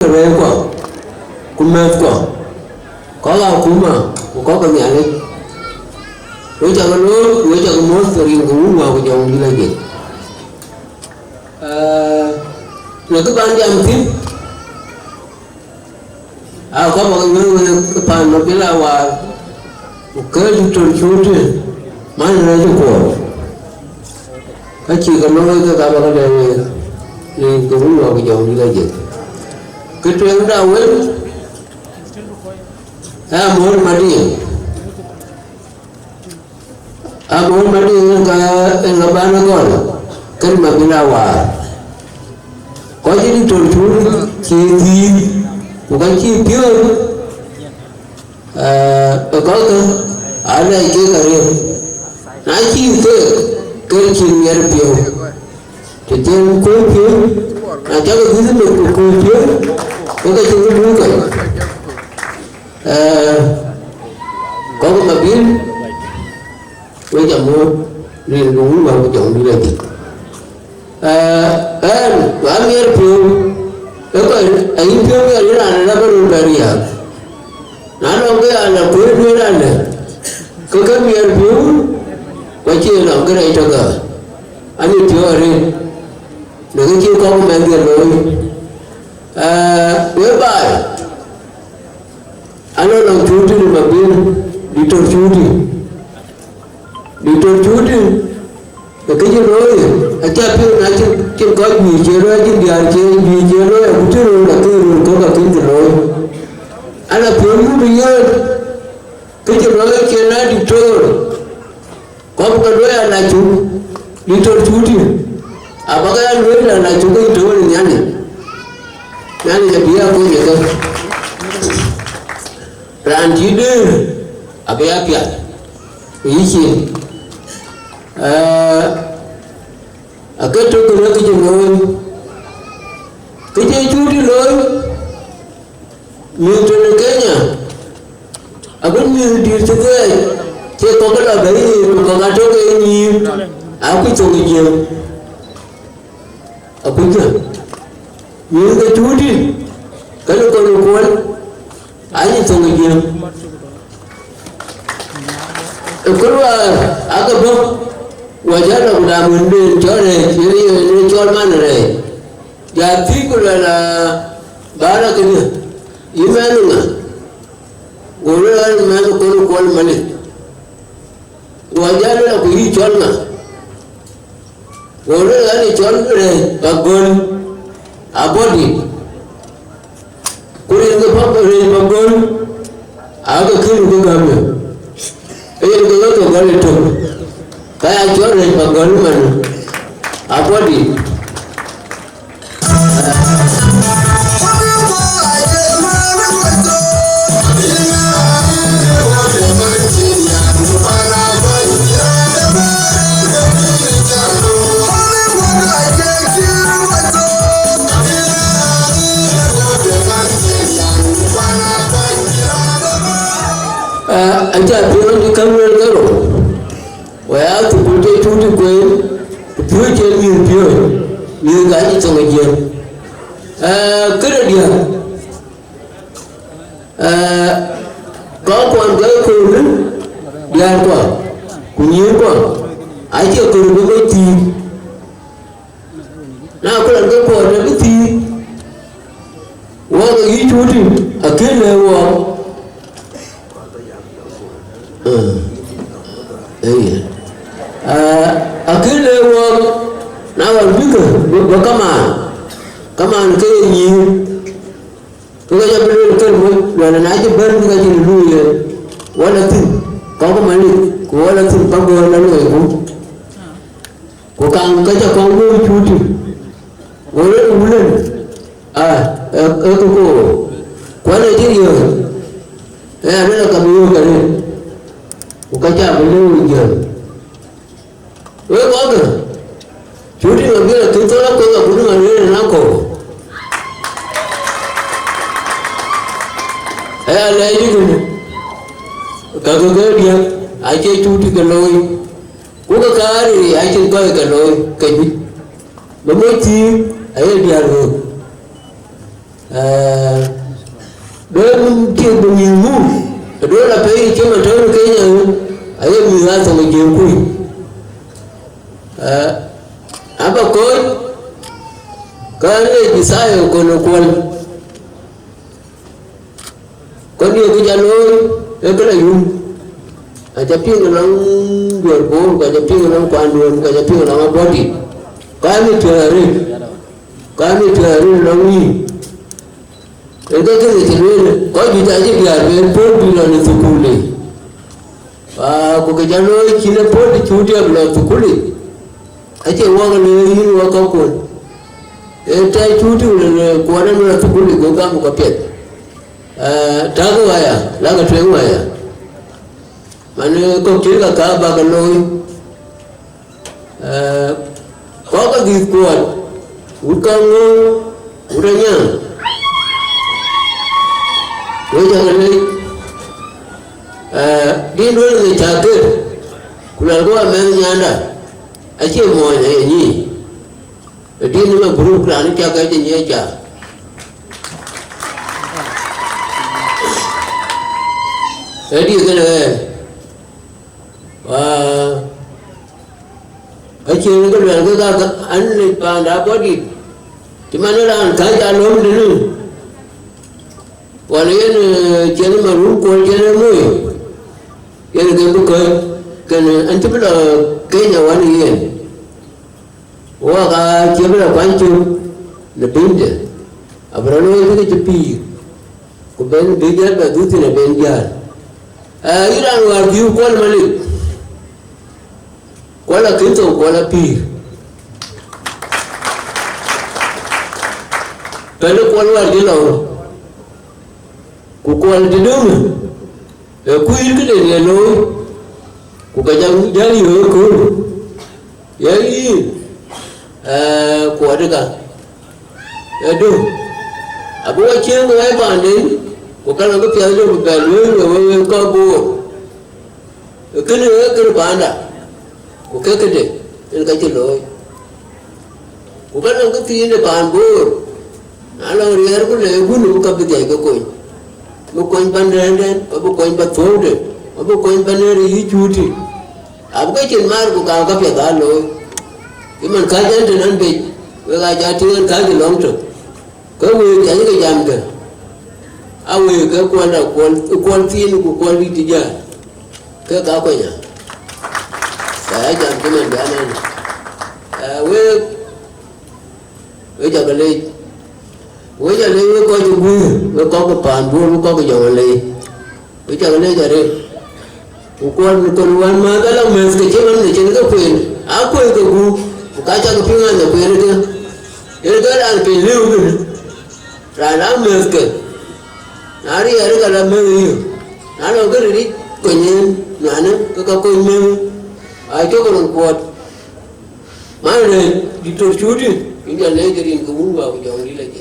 Rồi qua cũng mệt qua có lao cũng mà có cái nhà này với cho cái món từ riêng cũng vào cái dòng như này vậy là các bạn làm phim có một người cái bàn một cái là một cái tròn chuột mà nó rất cổ cái chỉ cần nói cái ta bảo cái này thì cũng vào cái dòng như này vậy cái chuyện đó ấy muốn mà đi cái nó bán nó còn cái mà bị lao có những tròn chuột chỉ gì một cái chi phiếu có cái ở đây cái riêng nói chi cái chuyện nhà phiếu thì trên cố phiếu cho cái thứ mình cố phiếu có cái chuyện nó vui có cái mà biết bây giờ mua riêng cũng vào cái chọn đi đây và nhà phiếu cái ấy phiếu cái là nó có đủ đầy à nó cái là phiếu ra này cái nhà phiếu cái chuyện là cái này cho cả anh ấy phiếu ở đây để cái chuyện có mấy tiền rồi với bài anh nó làm chú thì mà biết đi trốn chú thì cái gì rồi anh cha phiếu nói trên có gì chứ rồi trên điện trên gì chứ rồi cũng chưa rồi là tôi có cả kinh rồi anh là phiếu như bây giờ cái gì rồi trên là đi trốn có một cái đôi là chú đi trốn chú thì bác anh nói là chú cái trốn là nhá này là bia có gì cơ ran chỉ đưa cái áp lực ý chí cái chỗ cái gì rồi cái gì chú đi rồi nhiều chỗ cái nhà bên nhiều đi chỗ cái thì có cái là đấy có cái chỗ cái nhiều cái chỗ cái nhiều bây giờ nhiều cái chú đi cái nó còn quan anh chỗ cái nhiều cái là cái bông wajah nak dah mundur corek jadi cor mana ni jadi kalau lah bara kena iman mana orang mana kalau kual mana wajah nak pergi cor mana orang ni cor ni bagun abadi kulit tu apa ni bagun agak kiri tu kami kalau tu kali tu kayak jual dari pengalaman apa di aja biar di kamera dulu wah tu boleh tu kue je miu gani tengah je kerja dia kau pun gaya kau dia kau kunyi kau aja kau berbeti nah aku nak kau ada beti wah itu tu akhirnya wah akhirnya wong nawar juga kaman ke ni tu aja beli kan wala aja bar tu aja dulu ya wala tu kau ke malik wala tu panggo lalu ko kang kaja kau mau cuti wala bulan ko wala dia ada kamu kali ko kaja beli dia có kìa chú đi mà biết là chúng tôi lắp cơ là cũng là nên là cổ ai lấy đi kìa cả cái đi ai chơi chú đi cái lôi cũng có cái thì ai chơi coi cái lôi cái gì mà mới chi ấy đi ăn rồi Don ke bunyimu dole fa yi ke mata Kenya ayi mi za ta muje ku aba ko kale bisayo kono kwal koni ku jalo e kala yum aja pinga nang dor bo ka ja pinga nang kwanduan ka ja pinga nang body kami tuari nang ni ega ke chile ko bitaji biar ben por bilo ni sukule ko ke jalo chile por di chuti ablo sukule aje waga le yin wa ka ko tai chuti le ko na na sukule ko ga mu ka pet tago waya la ga twen waya mane ko kira ka ba ga loy ko ga di ko ukango uranya jangan lagi di luar ni catur kular gua menyanda aje mau ni di ni mah buruk lah ni jaga je nyeja jadi kena aje ni kular gua ane panda body di mana lah kerja lom dulu walaupun jadi malu kau jadi mui, yang kita kan anti bela Kenya walaupun, wah kita bela pancu lebih je, abralu itu kejepi, kau ben bijar batu tu nak benjar, Iran warju kual malik, kuala kinto kuala pi, kalau kual warju lau. Kukual di dulu, kuil ke dia loy, kukajang jari aku, ya ini, kuada kan, aduh, abu aceh mengai pandai, kukan aku piala berbaloi, kabu, kena panda, kukan kede, ini kacau loy, kukan aku tiada panbur, alang riar pun legun bukan berjaya koi. Bukan pandan, bukan patfode, bukan paneri hijuti. Abu kecil mar bukan apa ya kalau, iman kajian dengan baik, kajian dengan kajian longtok. Kau jadi kerjam ke? Awe ke kualiti dia, ke apa ya? Saya jam cuman jalan. We jaga leh. Với giờ lấy với coi chung vui, với có cái bàn buôn, với có cái dòng lấy, với giờ lấy giờ đây, con quan mà cái lòng mình cái chế vấn đề trên cái quyền, quyền cái gu, cái cho cái phim ăn được quyền đấy chứ, cái là quyền lưu rồi, rồi nó mình cái, nó đi ở đây là mình yêu, nó đâu cái gì coi như nó cái coi mình, chỗ cái lòng quật, mà này đi tổ chức đi, bây giờ lấy cái điện cũng muốn vào dòng đi là gì.